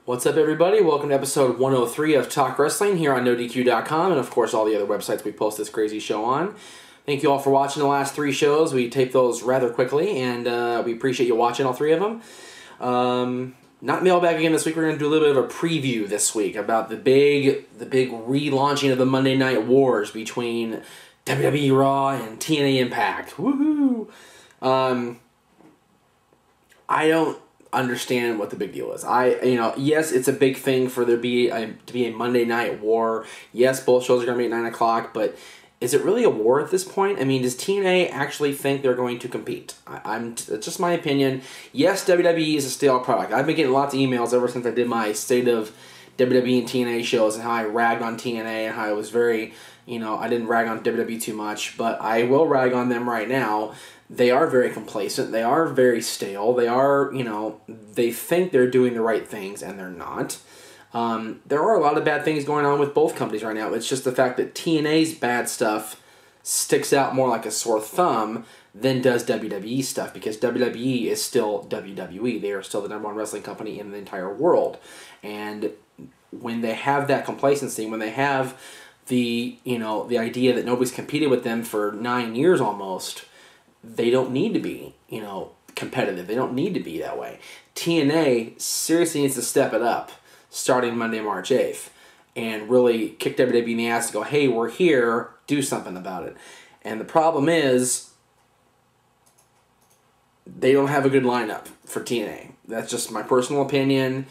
What's up, everybody? Welcome to episode 103 of Talk Wrestling here on NoDQ.com, and of course all the other websites we post this crazy show on. Thank you all for watching the last three shows. We taped those rather quickly, and we appreciate you watching all three of them. Not mailbag again this week. We're going to do a little bit of a preview this week about the big relaunching of the Monday Night Wars between WWE Raw and TNA Impact. Woohoo! I don't understand what the big deal is. Yes, it's a big thing for there to be a Monday Night War. Yes, both shows are going to be at 9 o'clock, but is it really a war at this point? I mean, does TNA actually think they're going to compete? It's just my opinion. Yes, WWE is a stale product. I've been getting lots of emails ever since I did my State of WWE and TNA shows and how I ragged on TNA and how I was very, I didn't rag on WWE too much, but I will rag on them right now. They are very complacent. They are very stale. They are, they think they're doing the right things, and they're not. There are a lot of bad things going on with both companies right now. It's just the fact that TNA's bad stuff sticks out more like a sore thumb than does WWE stuff, because WWE is still WWE. They are still the #1 wrestling company in the entire world. And when they have that complacency, when they have the, the idea that nobody's competed with them for 9 years almost, they don't need to be, competitive. They don't need to be that way. TNA seriously needs to step it up starting Monday, March 8th, and really kick WWE in the ass to go, hey, we're here, do something about it. And the problem is, they don't have a good lineup for TNA. That's just my personal opinion.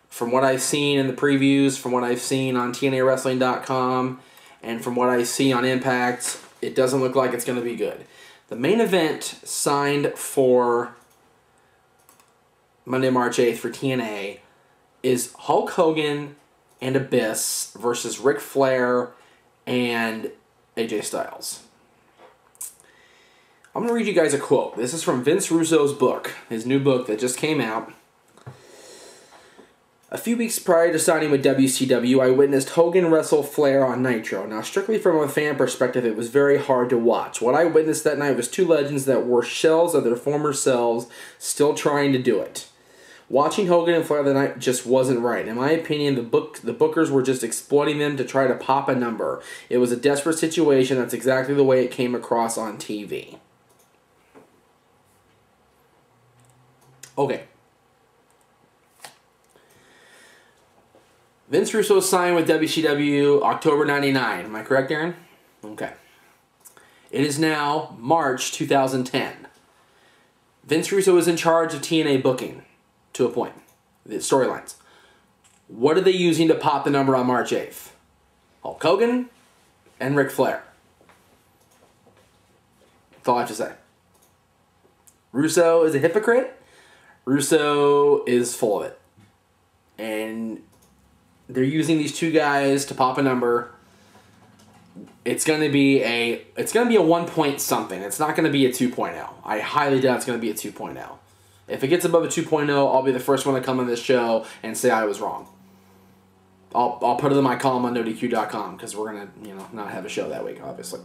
From what I've seen in the previews, from what I've seen on TNAWrestling.com, and from what I see on Impact, it doesn't look like it's going to be good. The main event signed for Monday, March 8th for TNA is Hulk Hogan and Abyss versus Ric Flair and AJ Styles. I'm going to read you guys a quote. This is from Vince Russo's book, his new book that just came out. A few weeks prior to signing with WCW, I witnessed Hogan wrestle Flair on Nitro. Now, strictly from a fan perspective, it was very hard to watch. What I witnessed that night was two legends that were shells of their former selves, still trying to do it. Watching Hogan and Flair that night just wasn't right. In my opinion, the bookers were just exploiting them to try to pop a number. It was a desperate situation. That's exactly the way it came across on TV. Okay. Vince Russo signed with WCW October 99. Am I correct, Aaron? Okay. It is now March 2010. Vince Russo is in charge of TNA booking to a point. The storylines. What are they using to pop the number on March 8th? Hulk Hogan and Ric Flair. That's all I have to say. Russo is a hypocrite. Russo is full of it. And they're using these two guys to pop a number. It's going to be a 1 point something. It's not going to be a 2.0. I highly doubt it's going to be a 2.0. If it gets above a 2.0, I'll be the first one to come on this show and say I was wrong. I'll put it in my column on NoDQ.com because we're going to, not have a show that week, obviously.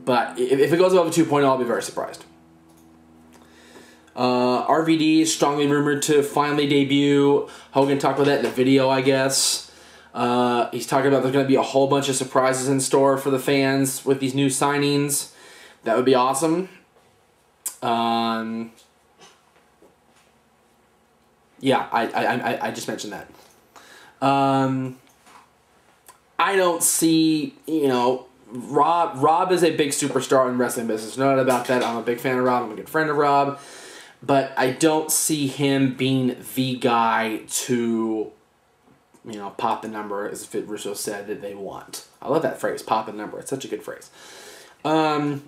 But if it goes above a 2.0, I'll be very surprised. RVD is strongly rumored to finally debut. Hogan talked about that in the video, I guess. He's talking about there's going to be a whole bunch of surprises in store for the fans with these new signings. That would be awesome. Yeah, I just mentioned that. I don't see, Rob is a big superstar in wrestling business. No doubt about that. I'm a big fan of Rob. I'm a good friend of Rob. But I don't see him being the guy to, pop the number, as Russo said, that they want. I love that phrase, pop a number. It's such a good phrase. And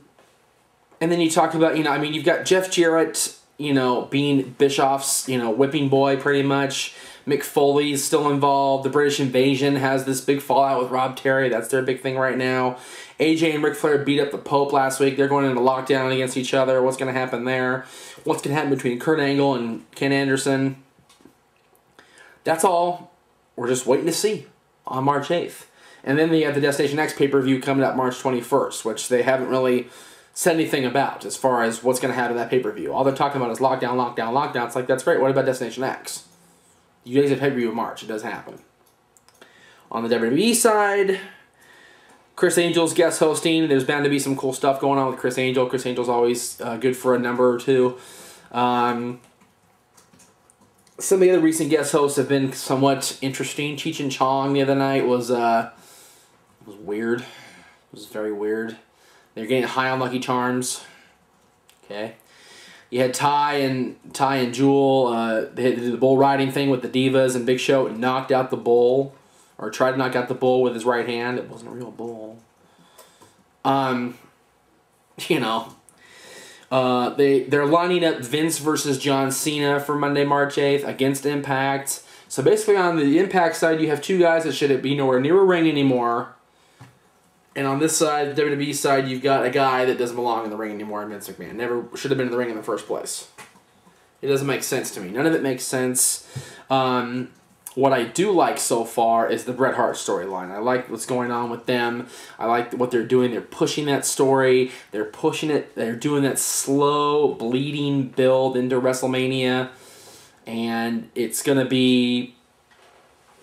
then you talk about, you've got Jeff Jarrett, being Bischoff's, whipping boy pretty much. Mick Foley's still involved. The British Invasion has this big fallout with Rob Terry. That's their big thing right now. AJ and Ric Flair beat up the Pope last week. They're going into lockdown against each other. What's going to happen there? What's going to happen between Kurt Angle and Ken Anderson? That's all. We're just waiting to see on March 8th. And then they have the Destination X pay-per-view coming up March 21st, which they haven't really said anything about as far as what's going to happen at that pay-per-view. All they're talking about is lockdown, lockdown, lockdown. It's like, that's great. What about Destination X? You guys have pay-per-view in March. It does happen. On the WWE side, Chris Angel's guest hosting. There's bound to be some cool stuff going on with Chris Angel. Chris Angel's always good for a number or two. Some of the other recent guest hosts have been somewhat interesting. Cheech and Chong the other night was weird. It was very weird. They're getting high on Lucky Charms. Okay. You had Ty and Jewel. They had to do the bull riding thing with the Divas, and Big Show knocked out the bull, or tried to knock out the bull with his right hand. It wasn't a real bull. You know, they're lining up Vince versus John Cena for Monday, March 8th against Impact. So basically on the Impact side, you have two guys that shouldn't be nowhere near a ring anymore. And on this side, the WWE side, you've got a guy that doesn't belong in the ring anymore, Vince McMahon. Never should have been in the ring in the first place. It doesn't make sense to me. None of it makes sense. What I do like so far is the Bret Hart storyline. I like what's going on with them. I like what they're doing. They're pushing that story. They're pushing it. They're doing that slow, bleeding build into WrestleMania. And it's going to be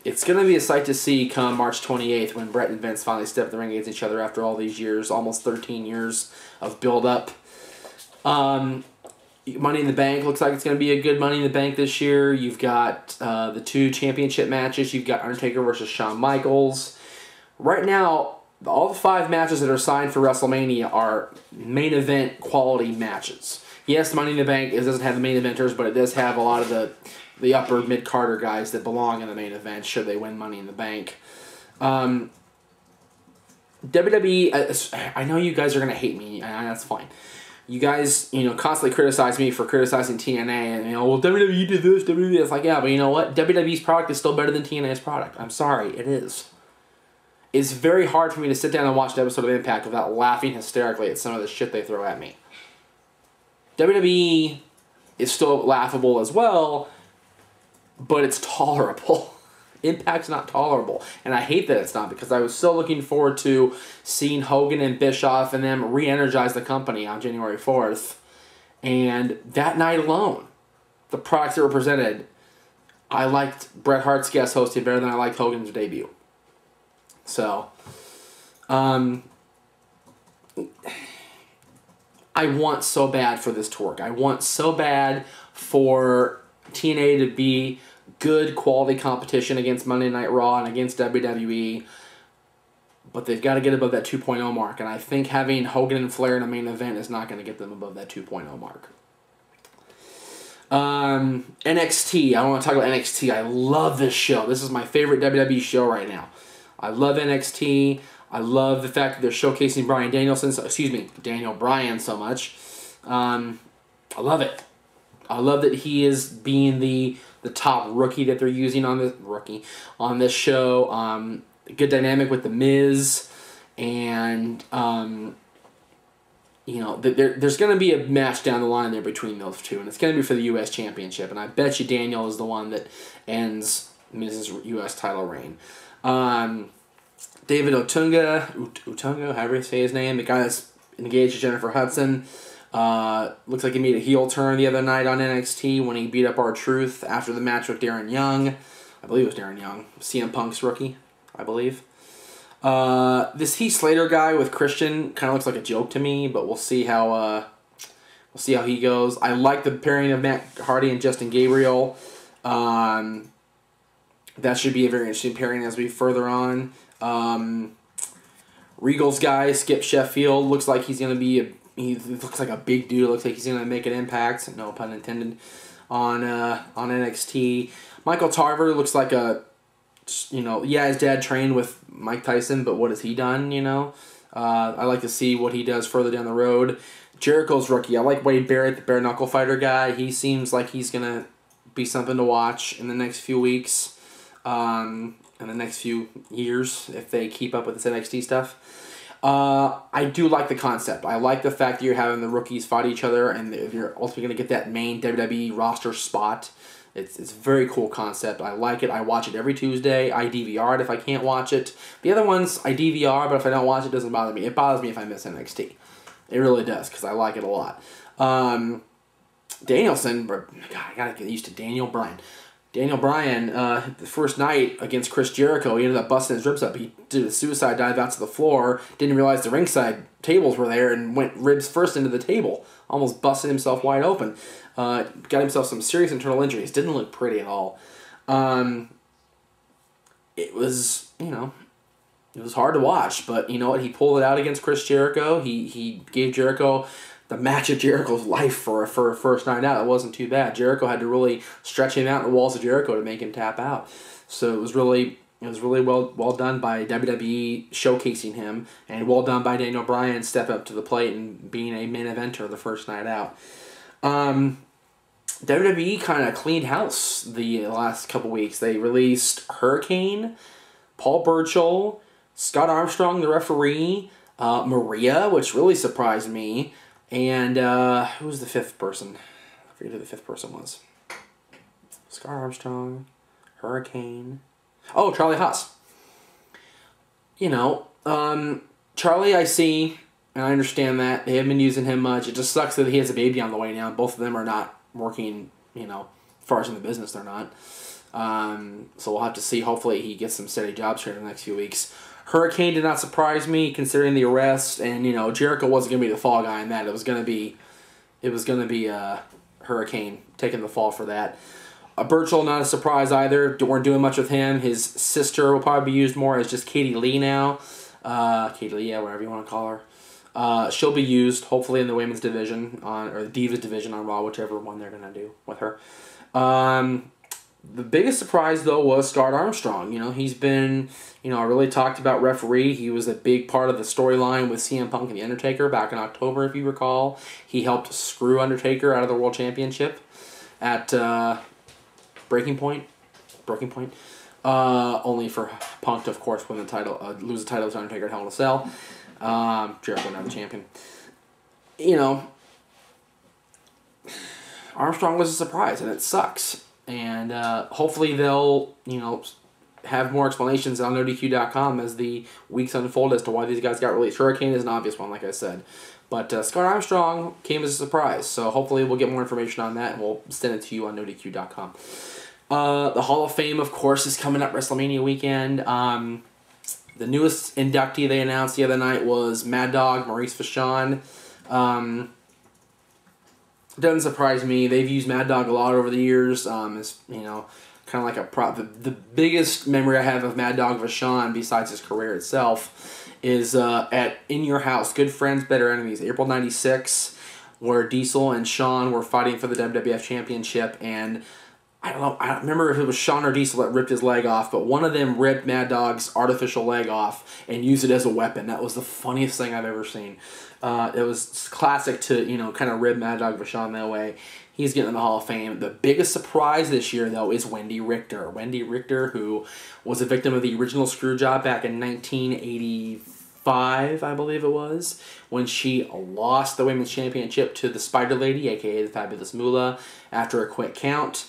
a sight to see come March 28th when Bret and Vince finally step in the ring against each other after all these years, almost 13 years of build-up. Money in the Bank looks like it's going to be a good Money in the Bank this year. You've got the 2 championship matches. You've got Undertaker versus Shawn Michaels. Right now, all the 5 matches that are signed for WrestleMania are main event quality matches. Yes, Money in the Bank doesn't have the main eventers, but it does have a lot of the upper mid-carder guys that belong in the main event should they win Money in the Bank. WWE, I know you guys are going to hate me, and that's fine. You guys, constantly criticize me for criticizing TNA, and, well, WWE did this, WWE. It's like, yeah, but you know what? WWE's product is still better than TNA's product. I'm sorry, it is. It's very hard for me to sit down and watch an episode of Impact without laughing hysterically at some of the shit they throw at me. WWE is still laughable as well, but it's tolerable. Impact's not tolerable. And I hate that it's not, because I was so looking forward to seeing Hogan and Bischoff and them re-energize the company on January 4th. And that night alone, the products that were presented, I liked Bret Hart's guest hosting better than I liked Hogan's debut. So, I want so bad for this to work. I want so bad for TNA to be good quality competition against Monday Night Raw and against WWE, but they've got to get above that 2.0 mark, and I think having Hogan and Flair in a main event is not going to get them above that 2.0 mark. NXT. I want to talk about NXT. I love this show. This is my favorite WWE show right now. I love NXT. I love the fact that they're showcasing Daniel Bryan so much. I love it. I love that he is being the top rookie that they're using on this show. Good dynamic with The Miz, and there's going to be a match down the line there between those two, and it's going to be for the U.S. Championship. And I bet you Daniel is the one that ends Miz's U.S. title reign. David Otunga, however you say his name, the guy that's engaged to Jennifer Hudson. Looks like he made a heel turn the other night on NXT when he beat up R-Truth after the match with Darren Young. I believe it was Darren Young. CM Punk's rookie, I believe. This Heath Slater guy with Christian kind of looks like a joke to me, but we'll see how he goes. I like the pairing of Matt Hardy and Justin Gabriel. That should be a very interesting pairing as we further on. Regal's guy, Skip Sheffield, looks like he's going to be he looks like a big dude. Looks like he's going to make an impact, no pun intended, on NXT. Michael Tarver looks like his dad trained with Mike Tyson, but what has he done, I like to see what he does further down the road. Jericho's rookie. I like Wade Barrett, the bare knuckle fighter guy. He seems like he's going to be something to watch in the next few weeks, in the next few years, if they keep up with this NXT stuff. I do like the concept. I like the fact that you're having the rookies fight each other, and you're ultimately going to get that main WWE roster spot. It's a very cool concept. I like it. I watch it every Tuesday. I DVR it if I can't watch it. The other ones, I DVR, but if I don't watch it, it doesn't bother me. It bothers me if I miss NXT. It really does, because I like it a lot. Danielson, God, I gotta get used to Daniel Bryan. Daniel Bryan, the first night against Chris Jericho, he ended up busting his ribs up. He did a suicide dive out to the floor, didn't realize the ringside tables were there, and went ribs first into the table. Almost busted himself wide open. Got himself some serious internal injuries. Didn't look pretty at all. It was, it was hard to watch, but you know what? He pulled it out against Chris Jericho. He gave Jericho the match of Jericho's life for a first night out. It wasn't too bad. Jericho had to really stretch him out in the walls of Jericho to make him tap out. So it was really well done by WWE showcasing him, and well done by Daniel Bryan stepping up to the plate and being a main eventer the first night out. WWE kind of cleaned house the last couple weeks. They released Hurricane, Paul Burchill, Scott Armstrong, the referee, Maria, which really surprised me, and who was the fifth person? I forget who the fifth person was. Scott Armstrong, Hurricane. Oh, Charlie Haas. Charlie, I see, and I understand that. They haven't been using him much. It just sucks that he has a baby on the way now. Both of them are not working, as far as in the business, they're not. So we'll have to see. Hopefully he gets some steady jobs here in the next few weeks. Hurricane did not surprise me considering the arrest, and Jericho wasn't gonna be the fall guy in that. It was gonna be Hurricane taking the fall for that. Burchill, not a surprise either. Weren't doing much with him. His sister will probably be used more as just Katie Lee now. Katie Lee, yeah, whatever you want to call her. She'll be used hopefully in the women's division or the Divas division on Raw, whichever one they're gonna do with her. The biggest surprise, though, was Scott Armstrong. He's been, I really talked about referee. He was a big part of the storyline with CM Punk and The Undertaker back in October, if you recall. He helped screw Undertaker out of the World Championship at Breaking Point. Only for Punk to, of course, win the title, lose the title to Undertaker at Hell in a Cell. Jericho now the champion. Armstrong was a surprise, and it sucks. And hopefully they'll, have more explanations on NoDQ.com as the weeks unfold as to why these guys got released. Hurricane is an obvious one, like I said. But Scott Armstrong came as a surprise. So hopefully we'll get more information on that, and we'll send it to you on NoDQ.com. The Hall of Fame, of course, is coming up WrestleMania weekend. The newest inductee they announced the other night was Mad Dog Maurice Vachon. Doesn't surprise me. They've used Mad Dog a lot over the years. It's, kind of like a prop. The biggest memory I have of Mad Dog Vachon, besides his career itself, is at In Your House, Good Friends, Better Enemies, April '96, where Diesel and Shawn were fighting for the WWF Championship, and I don't remember if it was Shawn or Diesel that ripped his leg off, but one of them ripped Mad Dog's artificial leg off and used it as a weapon. That was the funniest thing I've ever seen. It was classic to, kind of rib Mad Dog Vachon that way. He's getting in the Hall of Fame. The biggest surprise this year, though, is Wendy Richter. Wendy Richter, who was a victim of the original screw job back in 1985, I believe it was, when she lost the Women's Championship to the Spider Lady, a.k.a. the Fabulous Moolah, after a quick count.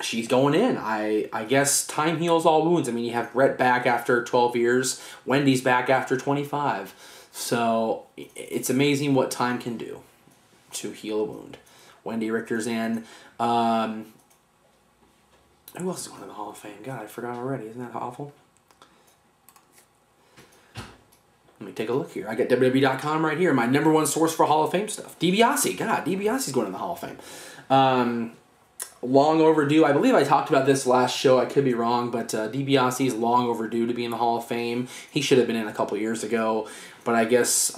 She's going in. I guess time heals all wounds. I mean, you have Bret back after 12 years. Wendy's back after 25. So it's amazing what time can do to heal a wound. Wendy Richter's in. Who else is going to the Hall of Fame? God, I forgot already. Isn't that awful? Let me take a look here. I got WWE.com right here. My #1 source for Hall of Fame stuff. DiBiase. God, DiBiase's going to the Hall of Fame. Long overdue. I believe I talked about this last show. I could be wrong, but DiBiase is long overdue to be in the Hall of Fame. He should have been in a couple years ago, but I guess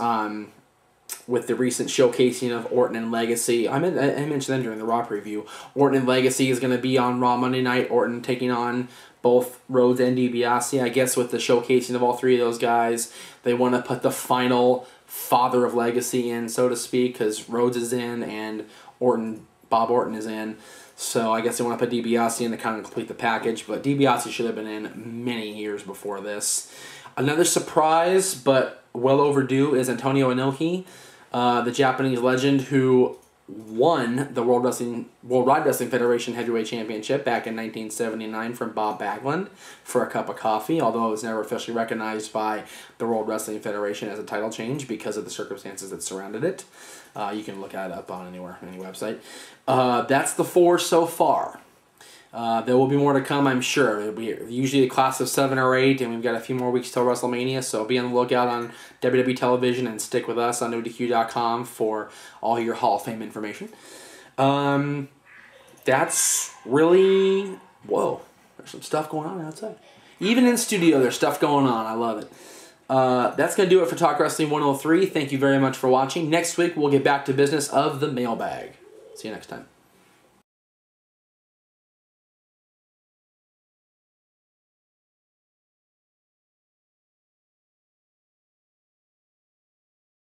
with the recent showcasing of Orton and Legacy, I mentioned them during the Raw preview. Orton and Legacy is going to be on Raw Monday night. Orton taking on both Rhodes and DiBiase. I guess with the showcasing of all three of those guys, they want to put the final father of Legacy in, so to speak, because Rhodes is in and Bob Orton is in. So I guess they want to put DiBiase in to kind of complete the package, but DiBiase should have been in many years before this. Another surprise, but well overdue, is Antonio Inoki, the Japanese legend who won the Worldwide Wrestling Federation Heavyweight Championship back in 1979 from Bob Backlund for a cup of coffee, although it was never officially recognized by the World Wrestling Federation as a title change because of the circumstances that surrounded it. You can look that up on any website. That's the 4 so far. There will be more to come, I'm sure. It'll be usually a class of 7 or 8, and we've got a few more weeks till WrestleMania, so be on the lookout on WWE television and stick with us on ODQ.com for all your Hall of Fame information. That's really... Whoa, there's some stuff going on outside. Even in studio, there's stuff going on. I love it. That's going to do it for Talk Wrestling 103. Thank you very much for watching. Next week, we'll get back to business of the mailbag. See you next time.